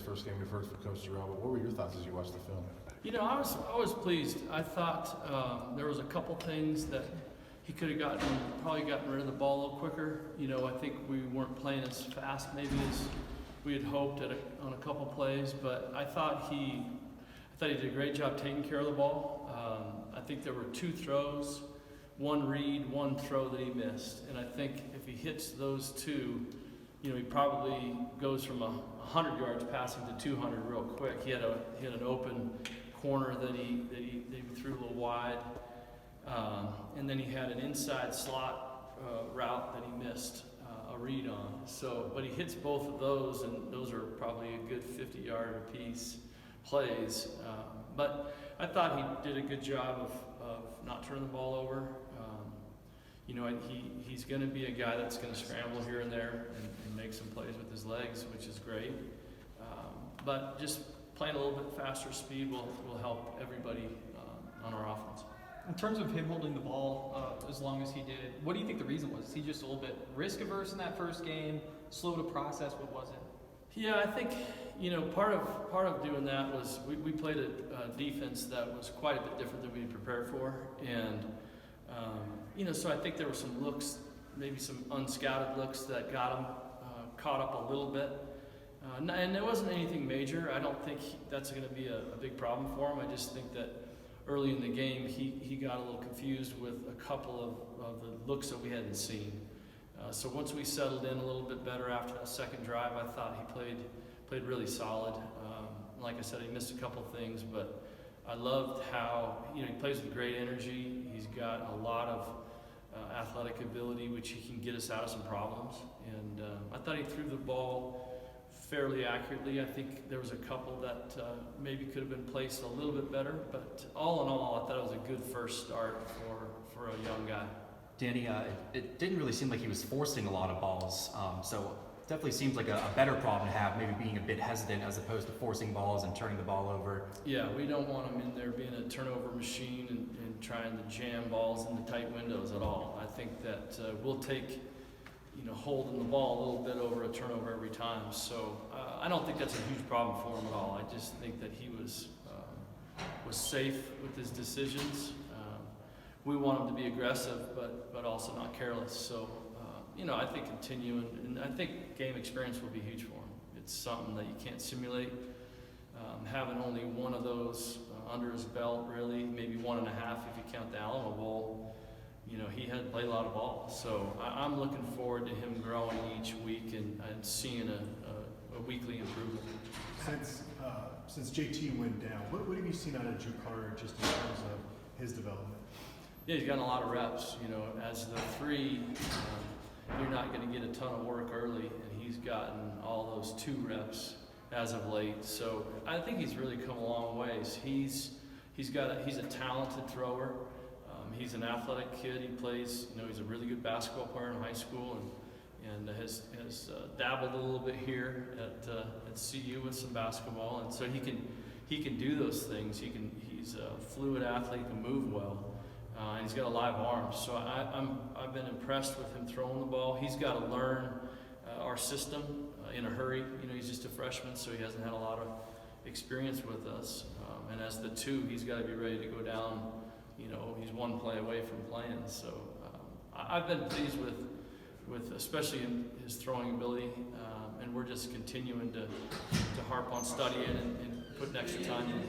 first game we've heard from Coach Jarrell, but what were your thoughts as you watched the film? You know, I was pleased. I thought there was a couple things that he could have probably gotten rid of the ball a little quicker. You know, I think we weren't playing as fast maybe as we had hoped on a couple plays, but I thought he did a great job taking care of the ball. I think there were 2 throws, 1 read, 1 throw that he missed, and I think if he hits those 2, you know, he probably goes from 100 yards passing to 200 real quick. He had an open corner that he threw a little wide, and then he had an inside slot route that he missed a read on. So, but he hits both of those, and those are probably a good 50-yard apiece plays. But I thought he did a good job of not turning the ball over. You know, he's going to be a guy that's going to scramble here and there and make some plays with his legs, which is great. But just playing a little bit faster speed will help everybody on our offense. In terms of him holding the ball as long as he did, what do you think the reason was? Is he just a little bit risk averse in that first game, slow to process? What was it? Yeah, I think, you know, part of doing that was we played a defense that was quite a bit different than we had prepared for, and you know, so I think there were some looks, maybe some unscouted looks that got him caught up a little bit, and it wasn't anything major. I don't think that's going to be a big problem for him. I just think that early in the game he got a little confused with a couple of the looks that we hadn't seen. So once we settled in a little bit better after that second drive, I thought he played really solid. Like I said, he missed a couple things, but I loved how, you know, he plays with great energy. He's got a lot of athletic ability, which he can get us out of some problems. And I thought he threw the ball fairly accurately. I think there was a couple that maybe could have been placed a little bit better, but all in all, I thought it was a good first start for a young guy. Danny, it didn't really seem like he was forcing a lot of balls, so definitely seems like a better problem to have, maybe being a bit hesitant as opposed to forcing balls and turning the ball over. Yeah, we don't want him in there being a turnover machine and trying to jam balls into tight windows at all. I think that we'll take, you know, holding the ball a little bit over a turnover every time. So I don't think that's a huge problem for him at all. I just think that he was safe with his decisions. We want him to be aggressive, but also not careless. So, you know, I think continuing, and I think game experience will be huge for him. It's something that you can't simulate. Having only one of those under his belt, really, maybe 1.5 if you count the Alamo Bowl, you know, he had played a lot of ball. So I'm looking forward to him growing each week and seeing a weekly improvement. Since JT went down, what have you seen out of Drew Carter just in terms of his development? Yeah, he's gotten a lot of reps. You know, as the 3, you're not going to get a ton of work early, and he's gotten all those 2 reps as of late. So I think he's really come a long ways. He's a talented thrower. He's an athletic kid. He plays. You know, he's a really good basketball player in high school, and has dabbled a little bit here at CU with some basketball, and so he can do those things. He's a fluid athlete. He can move well. And he's got a live arm, so I've been impressed with him throwing the ball. He's got to learn our system in a hurry. You know, he's just a freshman, so he hasn't had a lot of experience with us. And as the 2, he's got to be ready to go down. You know, he's 1 play away from playing. So I've been pleased with especially in his throwing ability, and we're just continuing to harp on studying and putting extra time in.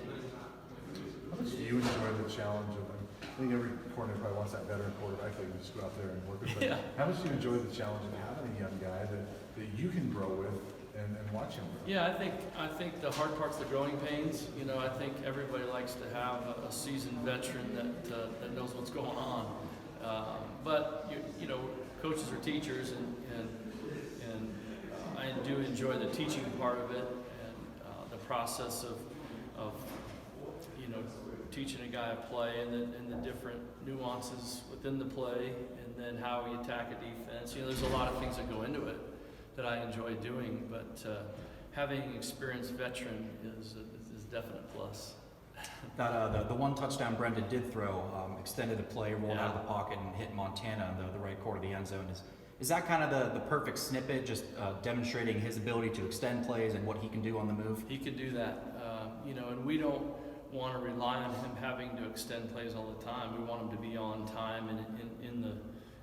How much do you enjoy the challenge of? I think every coordinator probably wants that veteran quarterback that you just go out there and work with. But yeah. How much do you enjoy the challenge of having a young guy that you can grow with and watch him grow? Yeah, I think the hard part's the growing pains. You know, I think everybody likes to have a seasoned veteran that knows what's going on. But you know, coaches are teachers, and I do enjoy the teaching part of it and the process of you know, teaching a guy a play and the different nuances within the play, and then how we attack a defense. You know, there's a lot of things that go into it that I enjoy doing, but having an experienced veteran is a definite plus. That the 1 touchdown Brendan did throw, extended the play, rolled out of the pocket, and hit Montana in the right corner of the end zone. Is that kind of the perfect snippet, just demonstrating his ability to extend plays and what he can do on the move? He can do that, and we don't want to rely on him having to extend plays all the time. We want him to be on time and in the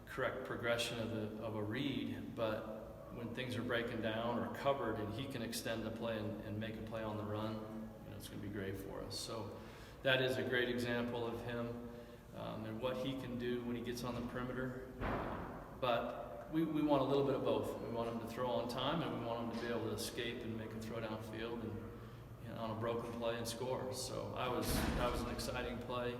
correct progression of a read, but when things are breaking down or covered and he can extend the play and make a play on the run, it's going to be great for us. So that is a great example of him and what he can do when he gets on the perimeter. But we want a little bit of both. We want him to throw on time, and we want him to be able to escape and make a throw downfield and on a broken play and score. So that was an exciting play.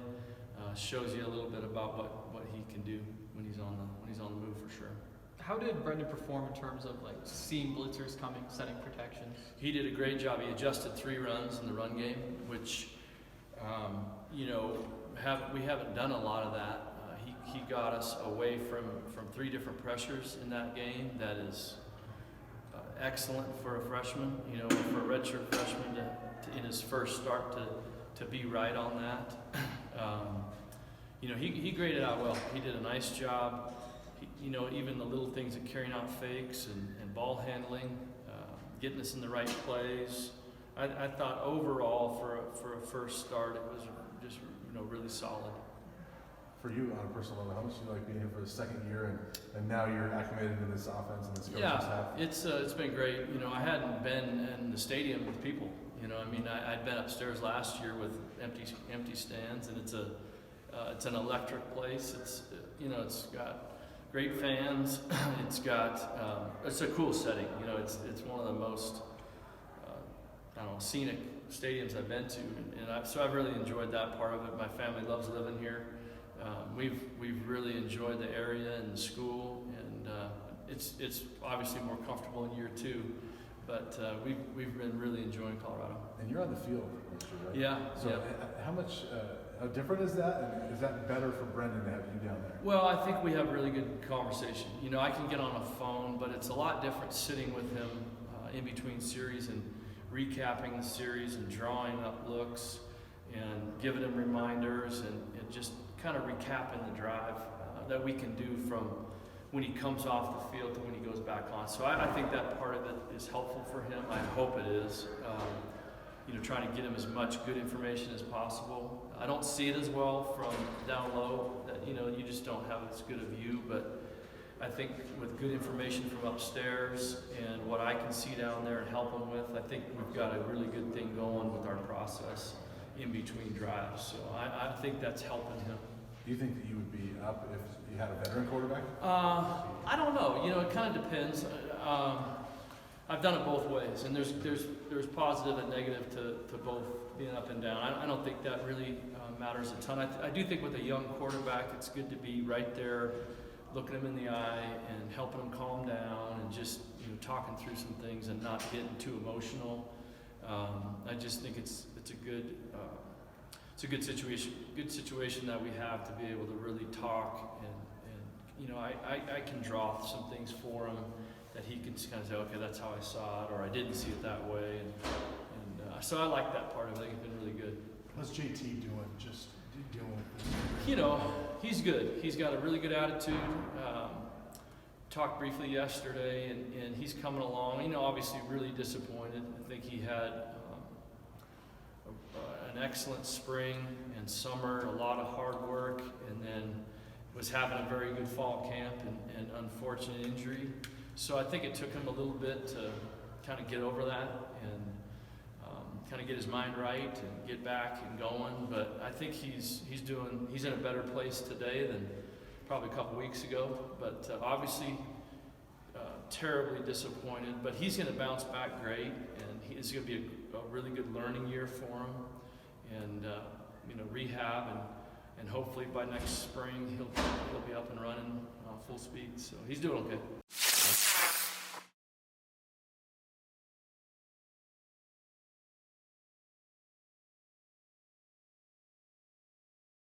Shows you a little bit about what he can do when he's on the move for sure. How did Brendan perform in terms of like seeing blitzers coming, setting protections? He did a great job. He adjusted 3 runs in the run game, which we haven't done a lot of that. He got us away from 3 different pressures in that game. That is excellent for a freshman, for a redshirt freshman to in his first start to be right on that. He graded out well. He did a nice job. Even the little things of carrying out fakes and ball handling, getting us in the right plays. I thought overall for a first start, it was just really solid. For you on a personal level, how much do you like being here for the second year and now you're acclimated to this offense and this coaching staff? It's been great. I hadn't been in the stadium with people. I'd been upstairs last year with empty stands, and it's an electric place. It's got great fans. It's a cool setting. It's one of the most scenic stadiums I've been to, so I've really enjoyed that part of it. My family loves living here. We've really enjoyed the area and the school, and it's obviously more comfortable in year 2, but we've been really enjoying Colorado. And you're on the field this year, right? Yeah. So yeah. how different is that? And is that better for Brendan to have you down there? Well, I think we have really good conversation. I can get on a phone, but it's a lot different sitting with him in between series and recapping the series and drawing up looks and giving him reminders and just kind of recapping the drive that we can do from when he comes off the field to when he goes back on. So I think that part of it is helpful for him. I hope it is. Trying to get him as much good information as possible. I don't see it as well from down low. That you just don't have as good a view. But I think with good information from upstairs and what I can see down there and help him with, I think we've got a really good thing going with our process in between drives. So I think that's helping him. Do you think that you would be up if you had a veteran quarterback? I don't know. It kind of depends. I've done it both ways, and there's positive and negative to both being up and down. I don't think that really matters a ton. I do think with a young quarterback, it's good to be right there, looking him in the eye and helping him calm down and just talking through some things and not getting too emotional. I just think it's a good situation that we have to be able to really talk and I can draw some things for him that he can kind of say, okay, that's how I saw it, or I didn't see it that way, and so I like that part of it. I think it's been really good. What's JT doing? Just dealing with this? He's good. He's got a really good attitude. Talked briefly yesterday, and he's coming along. Obviously really disappointed. I think he had an excellent spring and summer, a lot of hard work, and then was having a very good fall camp and unfortunate injury. So I think it took him a little bit to kind of get over that and kind of get his mind right and get back and going. But I think he's in a better place today than probably a couple weeks ago. But obviously terribly disappointed. But he's going to bounce back great, and it's going to be a really good learning year for him. And rehab and hopefully by next spring he'll be up and running full speed. So he's doing okay.